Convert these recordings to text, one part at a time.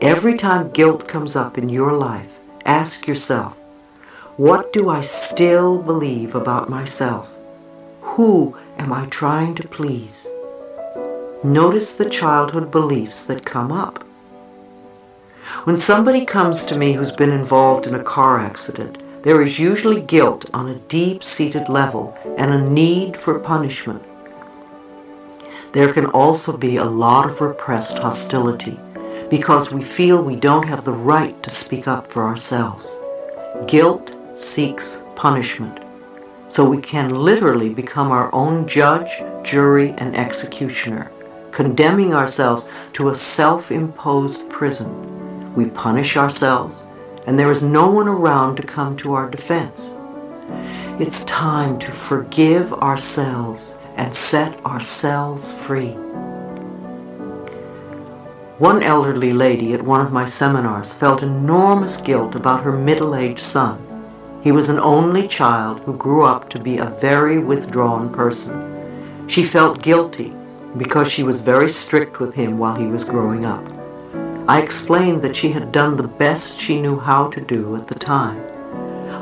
Every time guilt comes up in your life, ask yourself, what do I still believe about myself? Who am I trying to please? Notice the childhood beliefs that come up. When somebody comes to me who's been involved in a car accident, there is usually guilt on a deep-seated level and a need for punishment. There can also be a lot of repressed hostility because we feel we don't have the right to speak up for ourselves. Guilt seeks punishment, so we can literally become our own judge, jury, and executioner, condemning ourselves to a self-imposed prison. We punish ourselves, and there is no one around to come to our defense. It's time to forgive ourselves and set ourselves free. One elderly lady at one of my seminars felt enormous guilt about her middle-aged son. He was an only child who grew up to be a very withdrawn person. She felt guilty because she was very strict with him while he was growing up. I explained that she had done the best she knew how to do at the time.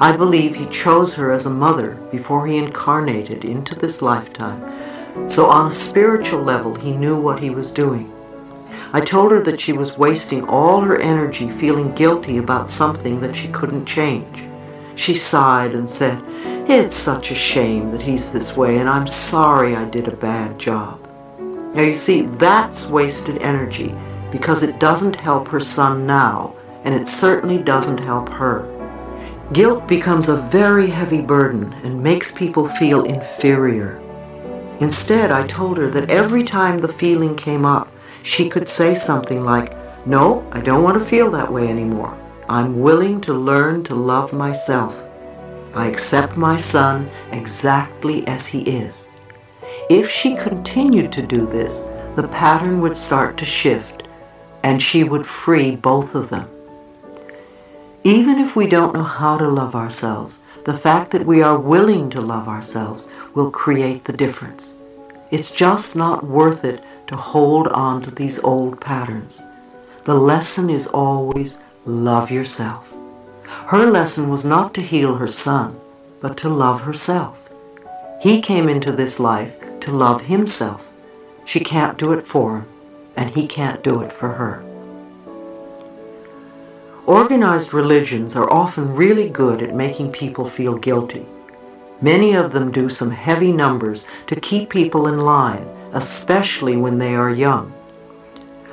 I believe he chose her as a mother before he incarnated into this lifetime, so on a spiritual level he knew what he was doing. I told her that she was wasting all her energy feeling guilty about something that she couldn't change. She sighed and said, "It's such a shame that he's this way, and I'm sorry I did a bad job." Now you see, that's wasted energy because it doesn't help her son now, and it certainly doesn't help her. Guilt becomes a very heavy burden and makes people feel inferior. Instead, I told her that every time the feeling came up, she could say something like, "No, I don't want to feel that way anymore. I'm willing to learn to love myself. I accept my son exactly as he is." If she continued to do this, the pattern would start to shift, and she would free both of them. Even if we don't know how to love ourselves, the fact that we are willing to love ourselves will create the difference. It's just not worth it to hold on to these old patterns. The lesson is always love yourself. Her lesson was not to heal her son, but to love herself. He came into this life to love himself. She can't do it for him, and he can't do it for her. Organized religions are often really good at making people feel guilty. Many of them do some heavy numbers to keep people in line, especially when they are young.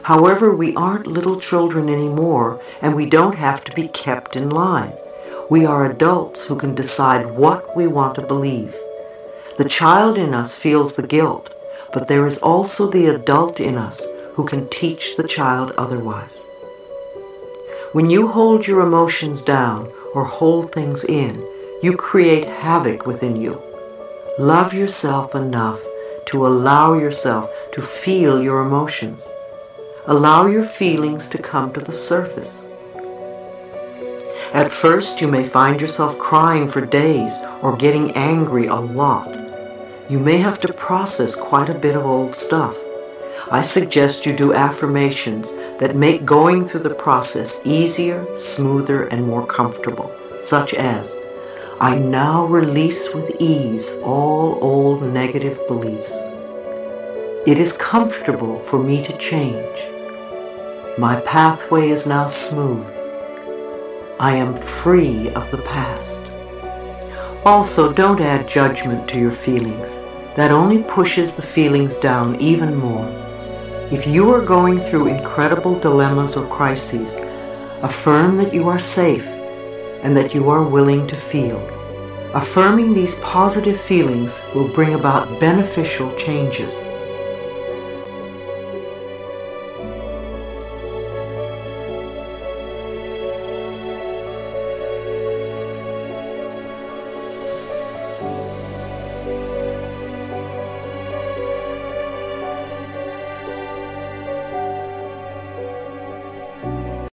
However, we aren't little children anymore, and we don't have to be kept in line. We are adults who can decide what we want to believe. The child in us feels the guilt, but there is also the adult in us who can teach the child otherwise. When you hold your emotions down or hold things in, you create havoc within you. Love yourself enough to allow yourself to feel your emotions. Allow your feelings to come to the surface. At first, you may find yourself crying for days or getting angry a lot. You may have to process quite a bit of old stuff. I suggest you do affirmations that make going through the process easier, smoother, and more comfortable, such as, "I now release with ease all old negative beliefs. It is comfortable for me to change. My pathway is now smooth. I am free of the past." Also, don't add judgment to your feelings. That only pushes the feelings down even more. If you are going through incredible dilemmas or crises, affirm that you are safe and that you are willing to feel. Affirming these positive feelings will bring about beneficial changes.